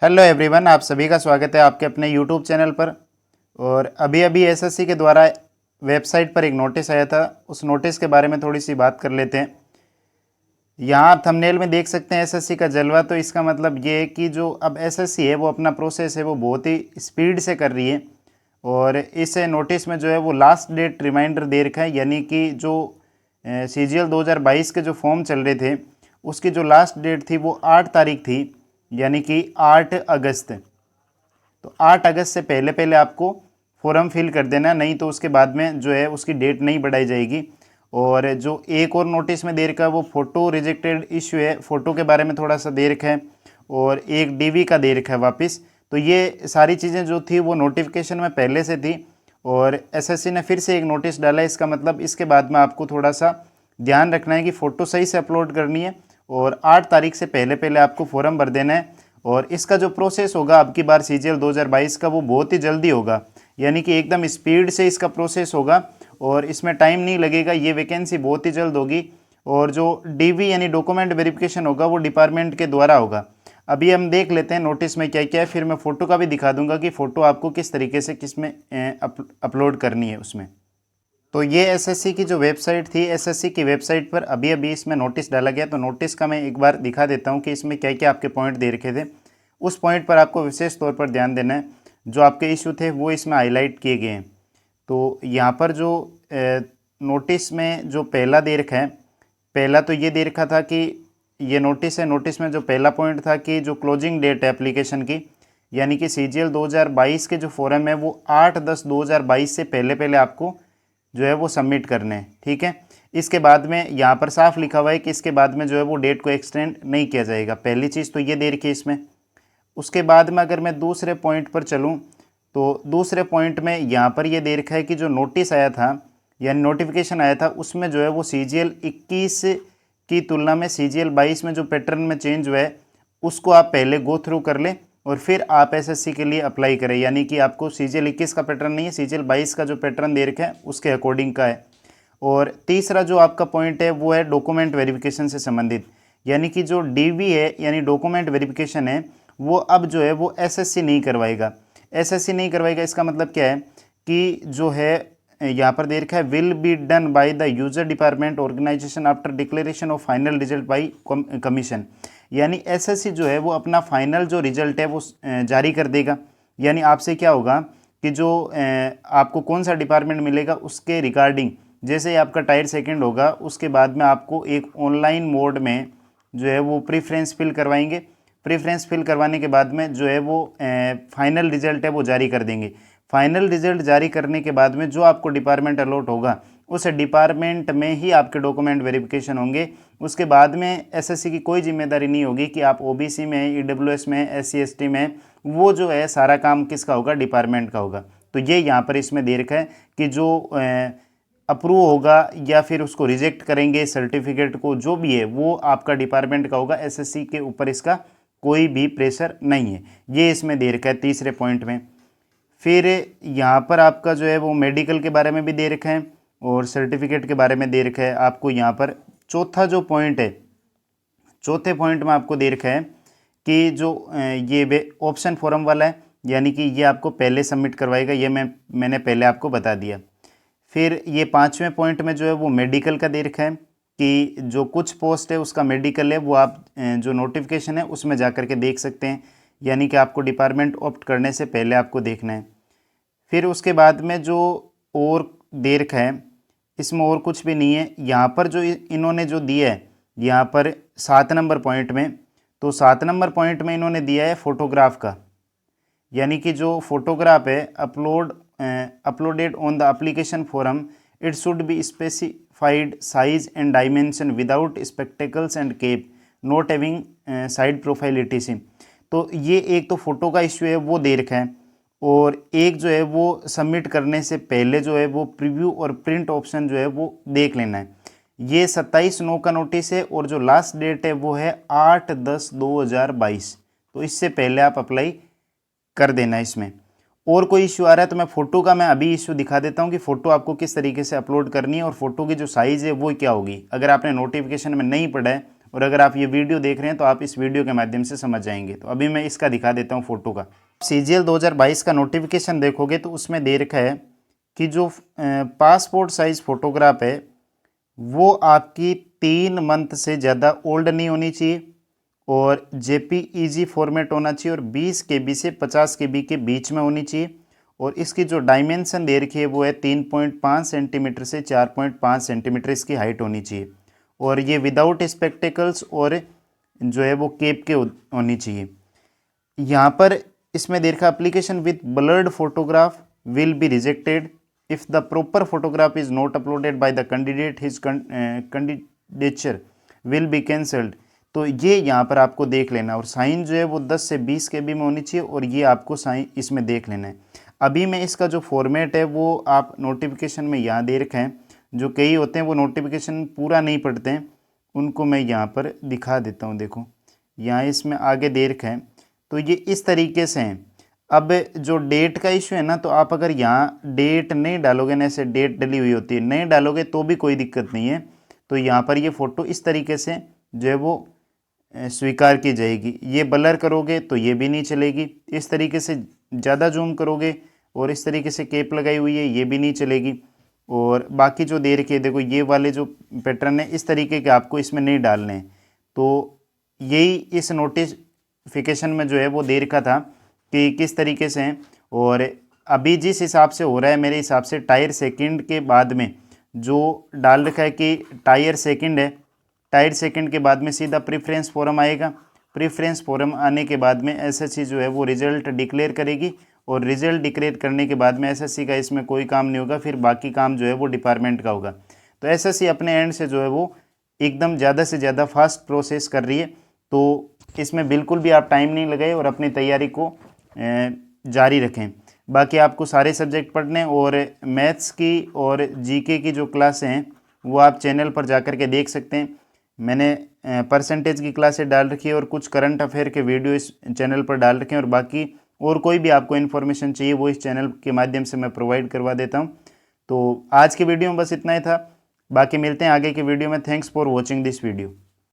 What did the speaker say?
Hello everyone, आप सभी का स्वागत है आपके अपने यूट्यूब चैनल पर। और अभी अभी एसएससी के द्वारा वेबसाइट पर एक नोटिस आया था, उस नोटिस के बारे में थोड़ी सी बात कर लेते हैं। यहाँ आप थंबनेल में देख सकते हैं एसएससी का जलवा। तो इसका मतलब ये है कि जो अब एसएससी है वो अपना प्रोसेस है वो बहुत ही स्पीड से कर रही है। और इस नोटिस में जो है वो लास्ट डेट रिमाइंडर दे रखा है, यानी कि जो सीजीएल 2022 के जो फॉर्म चल रहे थे उसकी जो लास्ट डेट थी वो 8 तारीख थी, यानी कि 8 अगस्त। तो 8 अगस्त से पहले पहले आपको फॉर्म फिल कर देना, नहीं तो उसके बाद में जो है उसकी डेट नहीं बढ़ाई जाएगी। और जो एक और नोटिस में दे रखा है वो फ़ोटो रिजेक्टेड इश्यू है, फ़ोटो के बारे में थोड़ा सा दे रखा है। और एक डीवी का दे रखा है वापस। तो ये सारी चीज़ें जो थी वो नोटिफिकेशन में पहले से थी और एसएससी ने फिर से एक नोटिस डाला है। इसका मतलब इसके बाद में आपको थोड़ा सा ध्यान रखना है कि फ़ोटो सही से अपलोड करनी है और 8 तारीख से पहले पहले आपको फॉर्म भर देना है। और इसका जो प्रोसेस होगा अब की बार सीजीएल 2022 का वो बहुत ही जल्दी होगा, यानी कि एकदम स्पीड से इसका प्रोसेस होगा और इसमें टाइम नहीं लगेगा। ये वैकेंसी बहुत ही जल्द होगी। और जो डीवी यानी डॉक्यूमेंट वेरिफिकेशन होगा वो डिपार्टमेंट के द्वारा होगा। अभी हम देख लेते हैं नोटिस में क्या क्या है, फिर मैं फ़ोटो का भी दिखा दूंगा कि फ़ोटो आपको किस तरीके से किस में अपलोड करनी है उसमें। तो ये एसएससी की जो वेबसाइट थी, एसएससी की वेबसाइट पर अभी अभी इसमें नोटिस डाला गया। तो नोटिस का मैं एक बार दिखा देता हूँ कि इसमें क्या क्या आपके पॉइंट दे रखे थे। उस पॉइंट पर आपको विशेष तौर पर ध्यान देना है। जो आपके इशू थे वो इसमें हाईलाइट किए गए हैं। तो यहाँ पर जो नोटिस में जो पहला दे रखा है, पहला तो ये दे रखा था कि ये नोटिस है। नोटिस में जो पहला पॉइंट था कि जो क्लोजिंग डेट है एप्लीकेशन की, यानी कि सीजीएल 2022 के जो फॉर्म है वो 8/10/2022 से पहले पहले आपको जो है वो सबमिट करने हैं। ठीक है। इसके बाद में यहाँ पर साफ लिखा हुआ है कि इसके बाद में जो है वो डेट को एक्सटेंड नहीं किया जाएगा। पहली चीज़ तो ये दे रखी है इसमें। उसके बाद में अगर मैं दूसरे पॉइंट पर चलूँ तो दूसरे पॉइंट में यहाँ पर ये दे रखा है कि जो नोटिस आया था यानी नोटिफिकेशन आया था उसमें जो है वो सीजीएल 21 की तुलना में सीजीएल 22 में जो पैटर्न में चेंज हुआ है उसको आप पहले गो थ्रू कर लें और फिर आप एसएससी के लिए अप्लाई करें। यानी कि आपको सीजीएल 21 का पैटर्न नहीं है, सीजीएल 22 का जो पैटर्न दे रखा है उसके अकॉर्डिंग का है। और तीसरा जो आपका पॉइंट है वो है डॉक्यूमेंट वेरिफिकेशन से संबंधित, यानी कि जो डीवी है यानी डॉक्यूमेंट वेरिफिकेशन है वो अब जो है वो एसएससी नहीं करवाएगा। एसएससी नहीं करवाएगा इसका मतलब क्या है कि जो है यहाँ पर दे रखा है will be done by the user department organization after declaration of final result by commission. यानी एसएससी जो है वो अपना फाइनल जो रिजल्ट है वो जारी कर देगा। यानी आपसे क्या होगा कि जो आपको कौन सा डिपार्टमेंट मिलेगा उसके रिगार्डिंग, जैसे ही आपका टायर सेकंड होगा उसके बाद में आपको एक ऑनलाइन मोड में जो है वो प्रीफ्रेंस फिल करवाएंगे। प्रीफ्रेंस फिल करवाने के बाद में जो है वो फाइनल रिजल्ट है वो जारी कर देंगे। फाइनल रिजल्ट जारी करने के बाद में जो आपको डिपार्टमेंट अलॉट होगा उस डिपार्टमेंट में ही आपके डॉक्यूमेंट वेरिफिकेशन होंगे। उसके बाद में एसएससी की कोई जिम्मेदारी नहीं होगी कि आप ओबीसी में, ईडब्ल्यूएस में, एससी एसटी में, वो जो है सारा काम किसका होगा, डिपार्टमेंट का होगा। तो ये यहाँ पर इसमें दे रखा है कि जो अप्रूव होगा या फिर उसको रिजेक्ट करेंगे सर्टिफिकेट को, जो भी है वो आपका डिपार्टमेंट का होगा। एसएससी के ऊपर इसका कोई भी प्रेशर नहीं है। ये इसमें दे रखा है तीसरे पॉइंट में। फिर यहाँ पर आपका जो है वो मेडिकल के बारे में भी दे रखा है और सर्टिफिकेट के बारे में दे रखा है आपको। यहाँ पर चौथा जो पॉइंट है, चौथे पॉइंट में आपको दे रखा है कि जो ये ऑप्शन फॉर्म वाला है, यानी कि ये आपको पहले सबमिट करवाएगा। ये मैंने पहले आपको बता दिया। फिर ये पाँचवें पॉइंट में जो है वो मेडिकल का दे रखा है कि जो कुछ पोस्ट है उसका मेडिकल है वो आप जो नोटिफिकेशन है उसमें जा कर के देख सकते हैं, यानी कि आपको डिपार्टमेंट ऑप्ट करने से पहले आपको देखना है। फिर उसके बाद में जो और दे रखा है इसमें और कुछ भी नहीं है। यहाँ पर जो इन्होंने जो दिया है यहाँ पर 7 नंबर पॉइंट में, तो 7 नंबर पॉइंट में इन्होंने दिया है फोटोग्राफ का, यानी कि जो फोटोग्राफ है uploaded on the application form it should be specified size and dimension without spectacles and cap not having side profile etc. तो ये एक तो फ़ोटो का इश्यू है वो दे रखा है, और एक जो है वो सबमिट करने से पहले जो है वो प्रीव्यू और प्रिंट ऑप्शन जो है वो देख लेना है। ये 27/9 का नोटिस है और जो लास्ट डेट है वो है 8/10/2022। तो इससे पहले आप अप्लाई कर देना इसमें। और कोई इश्यू आ रहा है तो मैं अभी इश्यू दिखा देता हूँ कि फ़ोटो आपको किस तरीके से अपलोड करनी है और फ़ोटो की जो साइज़ है वो क्या होगी। अगर आपने नोटिफिकेशन में नहीं पढ़ा है और अगर आप ये वीडियो देख रहे हैं तो आप इस वीडियो के माध्यम से समझ जाएंगे। तो अभी मैं इसका दिखा देता हूँ फ़ोटो का। CGL 2022 का नोटिफिकेशन देखोगे तो उसमें दे रखा है कि जो पासपोर्ट साइज़ फ़ोटोग्राफ है वो आपकी 3 मंथ से ज़्यादा ओल्ड नहीं होनी चाहिए और JPEG फॉर्मेट होना चाहिए और 20 KB से 50 KB के बीच में होनी चाहिए। और इसकी जो डायमेंशन दे रखी है वो है 3.5 सेंटीमीटर से 4.5 सेंटीमीटर इसकी हाइट होनी चाहिए और ये विदाउट स्पेक्टिकल्स और जो है वो केप के होनी चाहिए। यहाँ पर इसमें दे रखा application with blurred photograph will be rejected if the proper photograph is not uploaded by the candidate his candidature will be cancelled. तो ये यहाँ पर आपको देख लेना और साइन जो है वो 10 से 20 KB में होनी चाहिए और ये आपको साइन इसमें देख लेना है। अभी मैं इसका जो फॉर्मेट है वो आप नोटिफिकेशन में यहाँ दे रखे हैं। जो कई होते हैं वो नोटिफिकेशन पूरा नहीं पढ़ते हैं, उनको मैं यहाँ पर दिखा देता हूँ। देखो यहाँ इसमें आगे दे रखा है तो ये इस तरीके से हैं। अब जो डेट का इशू है ना, तो आप अगर यहाँ डेट नहीं डालोगे ना, ऐसे डेट डली हुई होती है, नहीं डालोगे तो भी कोई दिक्कत नहीं है। तो यहाँ पर ये फ़ोटो इस तरीके से जो है वो स्वीकार की जाएगी। ये ब्लर करोगे तो ये भी नहीं चलेगी, इस तरीके से ज़्यादा जूम करोगे और इस तरीके से केप लगाई हुई है ये भी नहीं चलेगी। और बाकी जो दे रखे देखो ये वाले जो पैटर्न है इस तरीके के आपको इसमें नहीं डालने हैं। तो यही इस नोटिफिकेशन में जो है वो दे रखा था कि किस तरीके से हैं। और अभी जिस हिसाब से हो रहा है मेरे हिसाब से टायर सेकंड के बाद में जो डाल रखा है कि टायर सेकंड है, टायर सेकंड के बाद में सीधा प्रेफरेंस फोरम आएगा। प्रेफरेंस फोरम आने के बाद में SSC जो है वो रिजल्ट डिक्लेयर करेगी और रिजल्ट डिक्लेयर करने के बाद में SSC का इसमें कोई काम नहीं होगा, फिर बाकी काम जो है वो डिपार्टमेंट का होगा। तो SSC अपने एंड से जो है वो एकदम ज़्यादा से ज़्यादा फास्ट प्रोसेस कर रही है। तो इसमें बिल्कुल भी आप टाइम नहीं लगाए और अपनी तैयारी को जारी रखें। बाकी आपको सारे सब्जेक्ट पढ़ने और मैथ्स की और GK की जो क्लासें हैं वो आप चैनल पर जाकर के देख सकते हैं। मैंने परसेंटेज की क्लासें डाल रखी है और कुछ करंट अफेयर के वीडियो इस चैनल पर डाल रखे हैं और बाकी और कोई भी आपको इन्फॉर्मेशन चाहिए वो इस चैनल के माध्यम से मैं प्रोवाइड करवा देता हूं। तो आज के वीडियो में बस इतना ही था, बाकी मिलते हैं आगे के वीडियो में। Thanks for watching this video.